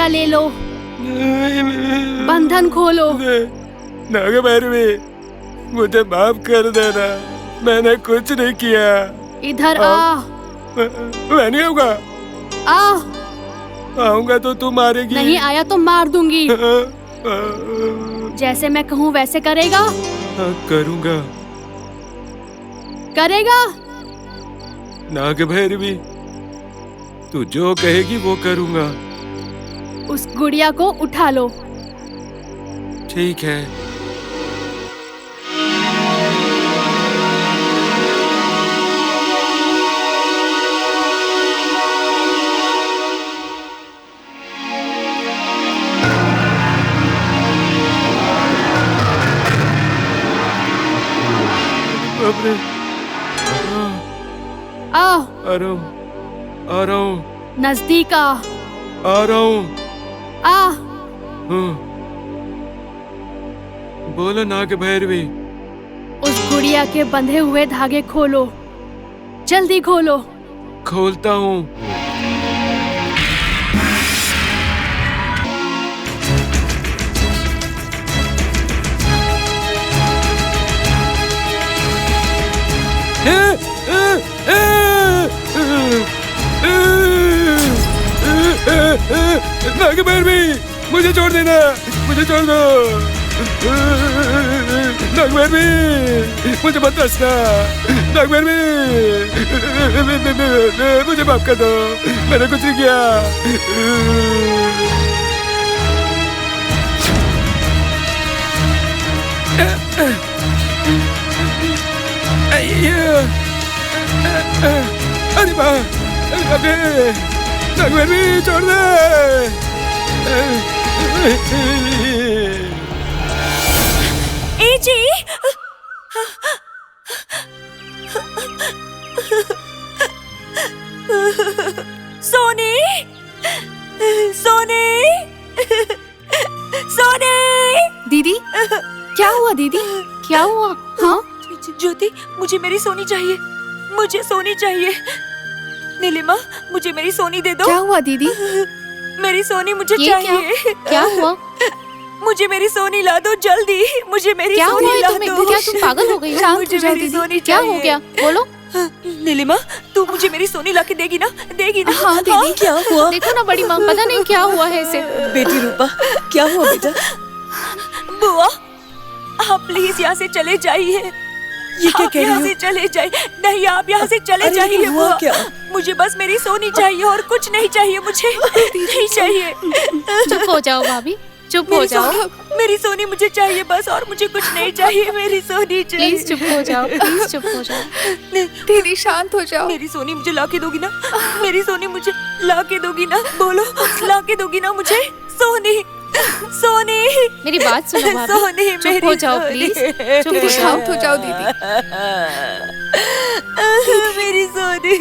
गुड़िया ले लो, बंधन खोलो। नागभैरवी, मुझे माफ कर देना, मैंने कुछ नहीं किया। इधर आ। मैं नहीं आऊंगा। आऊंगा तो तू मारेगी। नहीं आया तो मार दूंगी। जैसे मैं कहूँ वैसे करेगा? हाँ, करूंगा। करेगा? नागभैरवी, तू जो कहेगी वो करूंगा। उस गुड़िया को उठा लो। ठीक है। बापरे। आओ। आ रहा हूँ। नजदीक आ रहा हूँ। बोलो नागभैरवी। उस गुड़िया के बंधे हुए धागे खोलो, जल्दी खोलो। खोलता हूँ। नागभैरवी, मुझे छोड़ देना, मुझे छोड़ दो। नागभैरवी, मुझे मत रचना। नागभैरवी, मुझे माफ कर दो, मैंने कुछ नहीं किया। अरे माँ, नागभैरवी छोड़ दे। ए जी, सोनी, सोनी, सोनी। दीदी, क्या हुआ दीदी? क्या हुआ? हाँ? ज्योति, मुझे मेरी सोनी चाहिए, मुझे सोनी चाहिए। नीलिमा, मुझे मेरी सोनी दे दो। क्या हुआ दीदी? मेरी सोनी मुझे ये चाहिए। क्या हुआ? मुझे मेरी सोनी ला दो जल्दी, मुझे मेरी क्या सोनी हुआ ला तुम्हें? दो। क्या तुम पागल हो गई हो? शांत मुझे हो जाओ मेरी दीदी। सोनी क्या हो चाहिए। गया? बोलो। नीलिमा, तू मुझे मेरी सोनी लाके देगी ना? देगी ना? हाँ दीदी। क्या हुआ? देखो ना बड़ी माँ, पता नहीं क्या हुआ है इसे। बेटी रूपा, क्या हुआ बेटा? बुआ, आप प्लीज यहाँ से चले जाइए। ये क्या आप कह रही यहाँ हो? से चले जाइए। नहीं, आप यहाँ से चले अरे जाइए लेकिन हुआ बुआ। क्या? मुझे बस मेरी सोनी चाहिए और कुछ नहीं चाहिए मुझे। नहीं चाहिए। चुप हो जाओ भाभी, चुप हो जाओ। मेरी सोनी मुझे चाहिए बस, और मुझे कुछ नहीं चाहिए। मेरी सोनी चाहिए। प्लीज चुप हो जाओ, प्लीज चुप हो जाओ। दीदी शांत हो जाओ। मेरी सोनी मुझे लाके दोगी ना? मेरी सोनी मुझे लाके दोगी ना? बोलो, लाके दोगी ना मुझे? सोनी, सोनी, मेरी बात सुनो भाभी। सोनी, चुप हो जाओ प्लीज, चुप हो जाओ। शांत हो जाओ दीदी। मेरी सोनी।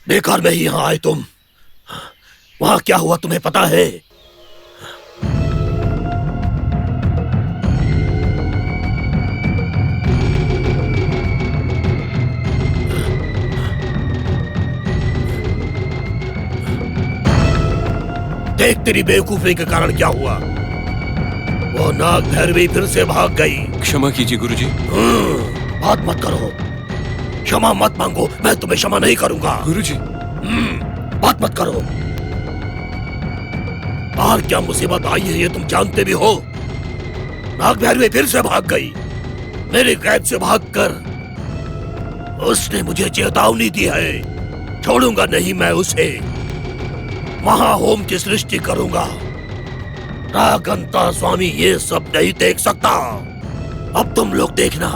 बेकार में ही यहाँ आए तुम। वहां क्या हुआ तुम्हें पता है? देख तेरी बेवकूफी के कारण क्या हुआ। वो नाग भैरवी फिर से भाग गई। क्षमा कीजिए गुरुजी। बात मत करो, क्षमा मत मांगो, मैं तुम्हें क्षमा नहीं करूंगा। गुरुजी। बात मत करो। बाहर क्या मुसीबत आई है ये तुम जानते भी हो। नाग भैरवी फिर से भाग गई, मेरे कैद से भागकर। उसने मुझे चेतावनी दी है, छोड़ूंगा नहीं मैं उसे। महाहोम की सृष्टि करूंगा। राघंता स्वामी ये सब नहीं देख सकता। अब तुम लोग देखना।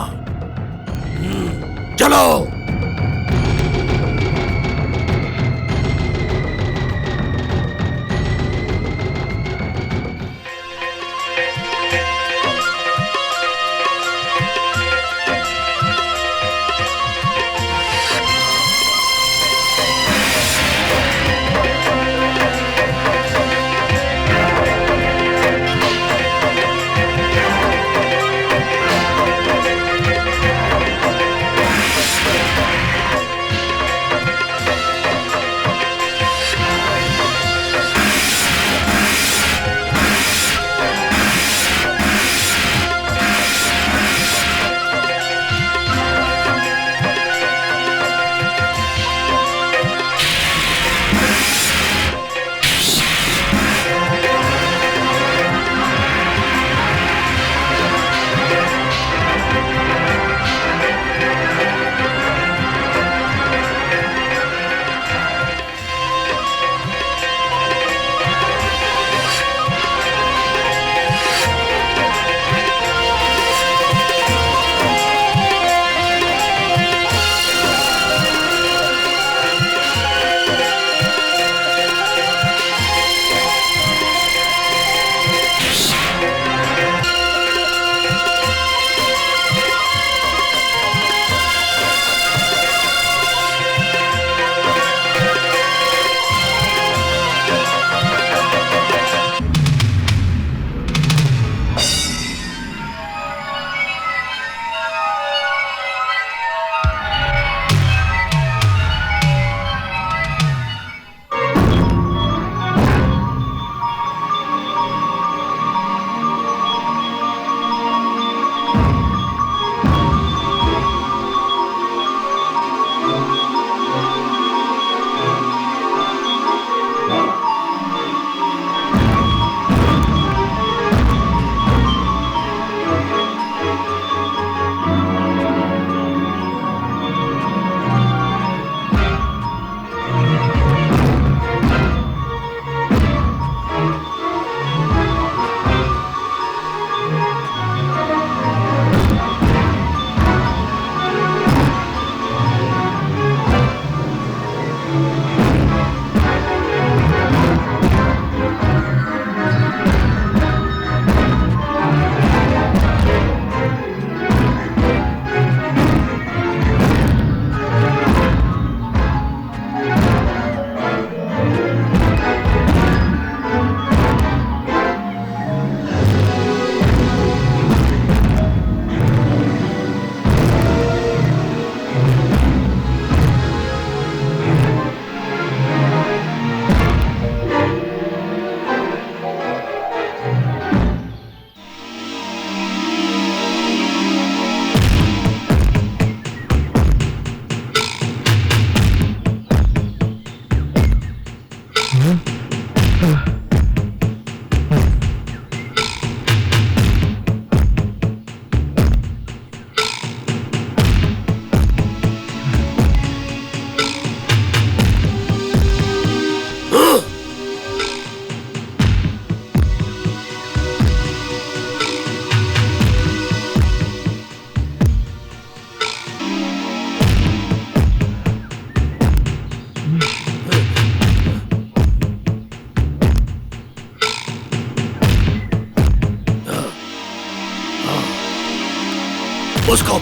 चलो।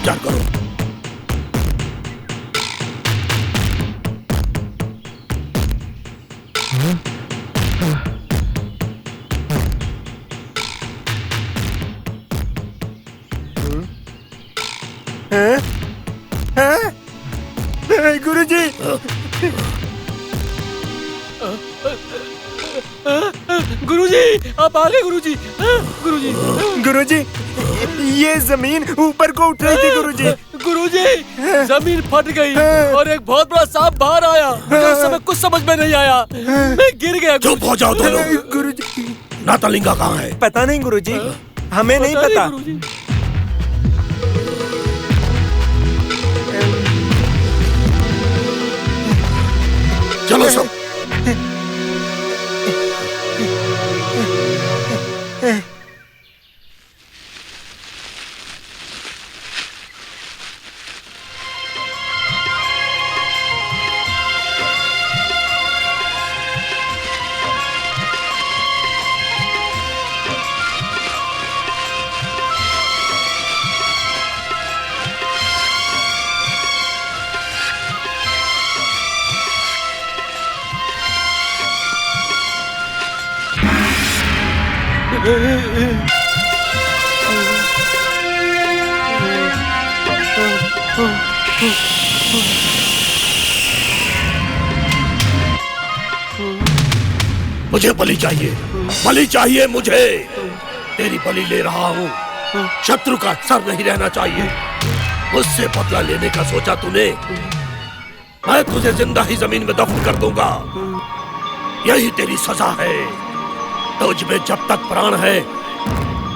उपचार करो। गुरुजी, गुरुजी, आप आ गए गुरुजी। गुरुजी, गुरुजी, ये जमीन ऊपर को उठ रही थी गुरुजी। गुरुजी, जमीन फट गई और एक बहुत बड़ा सांप बाहर आया। मुझे उस समय कुछ समझ में नहीं आया, मैं गिर गया। चुप हो जाओ दोनों। गुरुजी, नाथलिंगा कहाँ है? पता नहीं गुरुजी, हमें नहीं पता। चलो सब। मुझे बलि चाहिए, बलि चाहिए मुझे। तेरी बलि ले रहा हूँ। शत्रु का सर नहीं रहना चाहिए। मुझसे बदला लेने का सोचा तूने? मैं तुझे जिंदा ही जमीन में दफन कर दूंगा। यही तेरी सजा है। तुझ में जब तक प्राण है,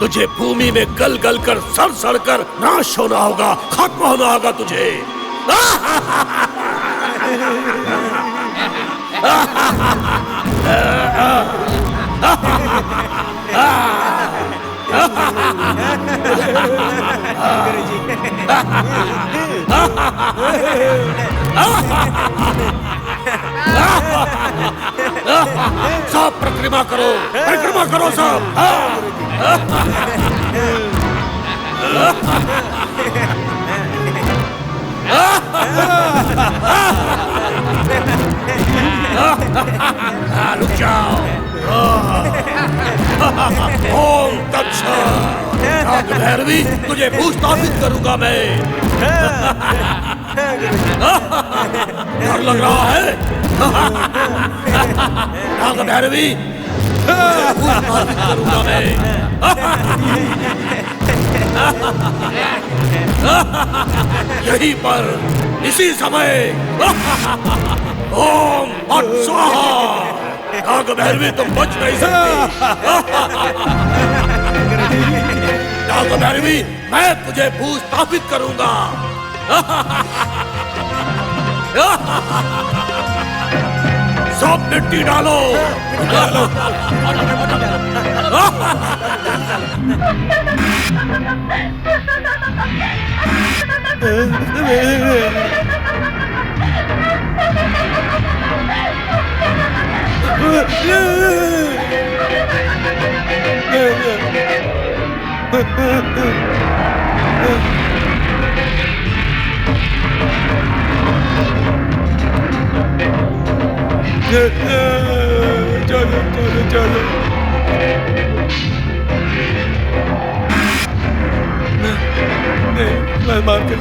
तुझे भूमि में गल गल कर सड़ सड़ कर नाश होना होगा, खत्म होना होगा तुझे। सब परिक्रमा करो, परिक्रमा करो सब। रुक जाओ। ओम तत्सत। नाग भैरवी, तुझे भूस्थापित करूंगा मैं। डर लग रहा है? नाग भैरवी, तुझे भूस्थापित करूंगा मैं। यहीं पर, इसी समय। ओम फट स्वाहा। नाग भैरवी, तुम बच नहीं सकती। नाग भैरवी, मैं तुझे भूस्थापित करूंगा। सब मिट्टी डालो। चलो चलो चलो। नहीं, मैं माफ कर।